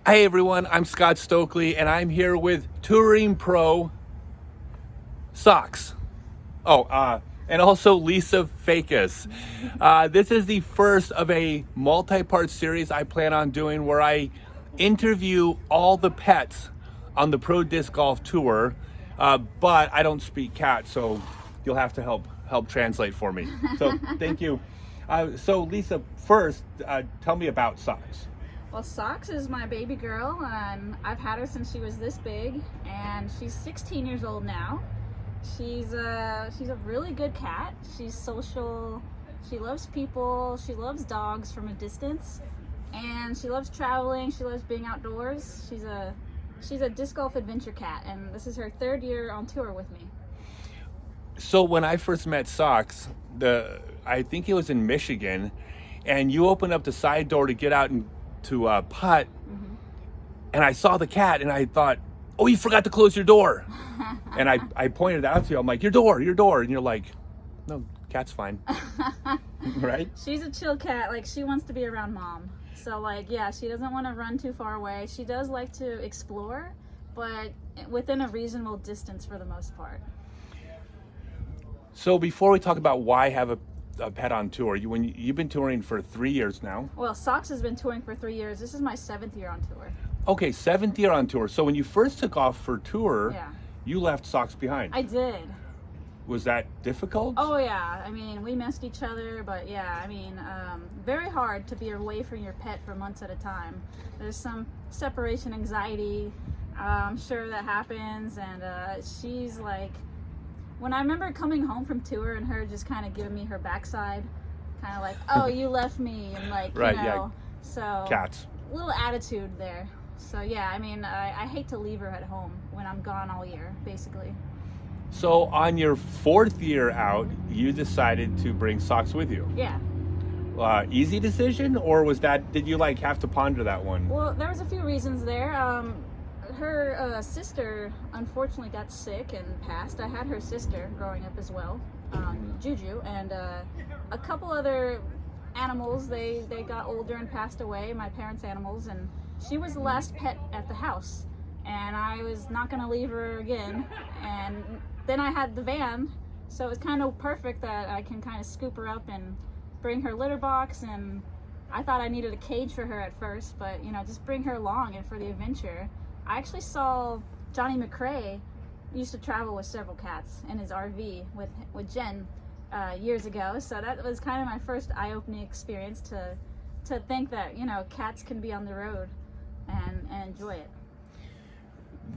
Hey everyone, I'm Scott Stokely and I'm here with Touring Pro Socks. And also Lisa Fajkus. This is the first of a multi-part series I plan on doing where I interview all the pets on the Pro Disc Golf Tour, but I don't speak cat, so you'll have to help translate for me. So thank you. So Lisa, first, tell me about Socks. Well, Socks is my baby girl, and I've had her since she was this big, and she's 16 years old now. She's a really good cat. She's social. She loves people. She loves dogs from a distance, and she loves traveling. She loves being outdoors. She's a disc golf adventure cat, and this is her third year on tour with me. So when I first met Socks, I think it was in Michigan, and you opened up the side door to get out and to putt, and I saw the cat and I thought, oh, you forgot to close your door. And I pointed out to you, I'm like, your door, and you're like, no, cat's fine. Right? She's a chill cat. Like, she wants to be around mom. So, like, yeah, she doesn't want to run too far away. She does like to explore, but within a reasonable distance for the most part. So before we talk about why have a pet on tour, you've been touring for 3 years now. Well, Socks has been touring for 3 years. This is my 7th year on tour. Okay, 7th year on tour. So when you first took off for tour, you left Socks behind. I did. Was that difficult? Oh yeah, I mean, we missed each other, but yeah, I mean, very hard to be away from your pet for months at a time. There's some separation anxiety, I'm sure that happens, and she's like, when I remember coming home from tour and her just kind of giving me her backside, kind of like, oh, you left me, and like, right, you know, so cats. Little attitude there. So yeah, I mean, I hate to leave her at home when I'm gone all year, basically. So on your 4th year out, you decided to bring Socks with you. Yeah. Easy decision, or did you like have to ponder that one? Well, there was a few reasons there. Her sister unfortunately got sick and passed. I had her sister growing up as well, Juju, and a couple other animals. They got older and passed away, my parents' animals, and she was the last pet at the house, and I was not going to leave her again. And then I had the van, so it was kind of perfect that I can kind of scoop her up and bring her litter box, and I thought I needed a cage for her at first, but you know, just bring her along and for the adventure. I actually saw Johnny McRae used to travel with several cats in his RV with Jen years ago, so that was kind of my first eye-opening experience to think that, you know, cats can be on the road and enjoy it.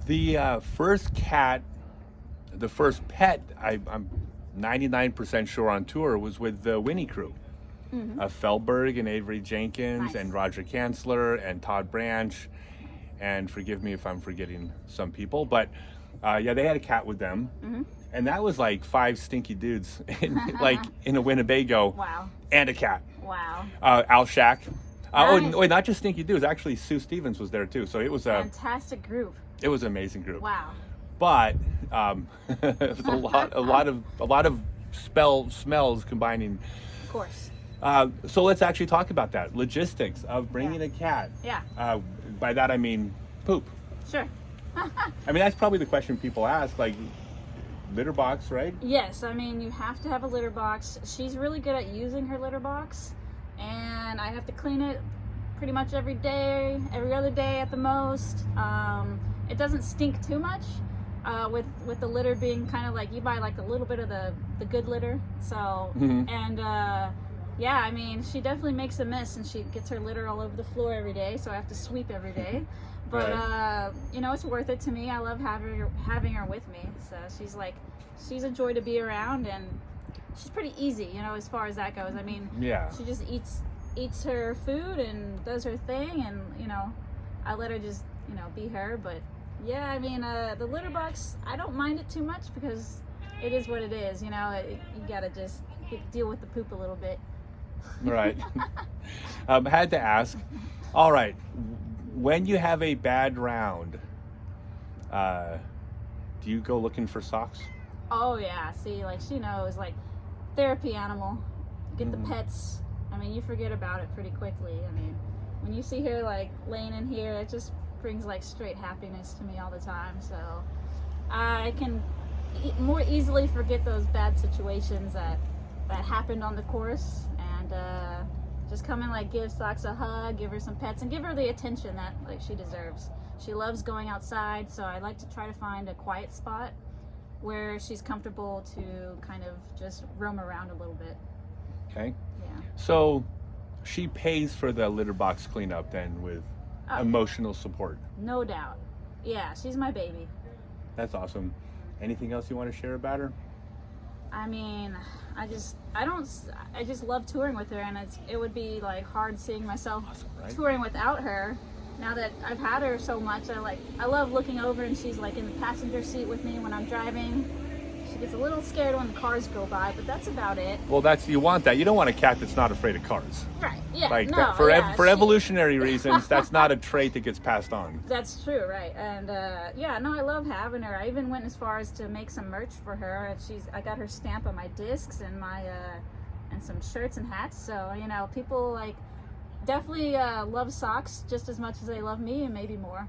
The first cat, the first pet, I'm 99% sure on tour was with the Winnie crew. Felberg and Avery Jenkins and Roger Kanzler and Todd Branch. And forgive me if I'm forgetting some people, but yeah, they had a cat with them, and that was like 5 stinky dudes in a Winnebago. Wow. And a cat. Wow. Al Shack. Nice. Oh, not just stinky dudes. Actually, Sue Stevens was there too. So it was a fantastic group. It was an amazing group. Wow. But it was a lot of smells combining. Of course. So let's actually talk about that logistics of bringing a cat. Yeah. By that I mean poop. Sure. I mean, that's probably the question people ask, like litter box, right? Yes, I mean, you have to have a litter box. She's really good at using her litter box, and I have to clean it pretty much every day, every other day at the most. It doesn't stink too much, with the litter being kind of like, you buy like a little bit of the good litter, so, yeah, I mean, she definitely makes a mess, and she gets her litter all over the floor every day, so I have to sweep every day. But, you know, it's worth it to me. I love having her with me. So she's a joy to be around, and she's pretty easy, you know, as far as that goes. I mean, she just eats her food and does her thing, and, you know, I let her just, you know, be her. But, yeah, I mean, the litter box, I don't mind it too much because it is what it is, you know. You got to just deal with the poop a little bit. Right. Had to ask. All right. When you have a bad round, do you go looking for Socks? Oh yeah. See, like, she knows, like, therapy animal. Get the pets. I mean, you forget about it pretty quickly. I mean, when you see her like laying in here, it just brings like straight happiness to me all the time. So I can more easily forget those bad situations that happened on the course, and just come and like give Socks a hug, give her some pets, and give her the attention that like she deserves. She loves going outside, so I like to try to find a quiet spot where she's comfortable to kind of just roam around a little bit. Okay. Yeah. So she pays for the litter box cleanup then with emotional support. No doubt. Yeah, she's my baby. That's awesome. Anything else you want to share about her? I mean, I just love touring with her, and it would be like hard seeing myself touring without her. Now that I've had her so much, I love looking over and she's like in the passenger seat with me when I'm driving. She gets a little scared when the cars go by, but that's about it. Well, you want that. You don't want a cat that's not afraid of cars. Right. Yeah. Like no, for evolutionary reasons, that's not a trait that gets passed on. That's true, right? And I love having her. I even went as far as to make some merch for her. I got her stamp on my discs and and some shirts and hats. So people like definitely love Socks just as much as they love me, and maybe more.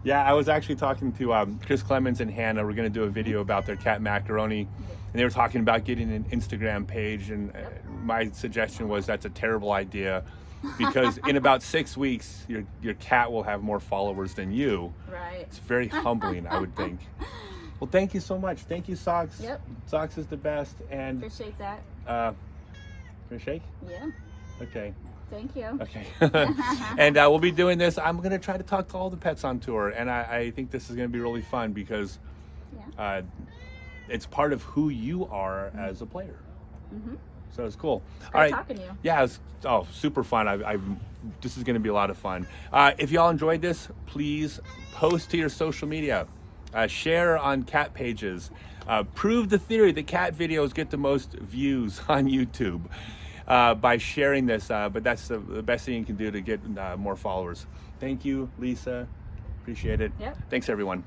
Yeah, I was actually talking to Chris Clemens and Hannah. We're going to do a video about their cat Macaroni, and they were talking about getting an Instagram page, and my suggestion was that's a terrible idea, because in about 6 weeks your cat will have more followers than you. Right. It's very humbling, I would think. Well, thank you so much. Thank you, Socks. Yep. Socks is the best. And appreciate that. Can I shake? Yeah. Okay. Thank you. Okay. And we'll be doing this. I'm going to try to talk to all the pets on tour, and I think this is going to be really fun because it's part of who you are as a player. Mm-hmm. So it's cool. All right. Talking to you. Yeah, it's super fun. This is going to be a lot of fun. If y'all enjoyed this, please post to your social media, share on cat pages, prove the theory that cat videos get the most views on YouTube. By sharing this, but that's the best thing you can do to get more followers. Thank you, Lisa. Appreciate it. Yep. Thanks, everyone.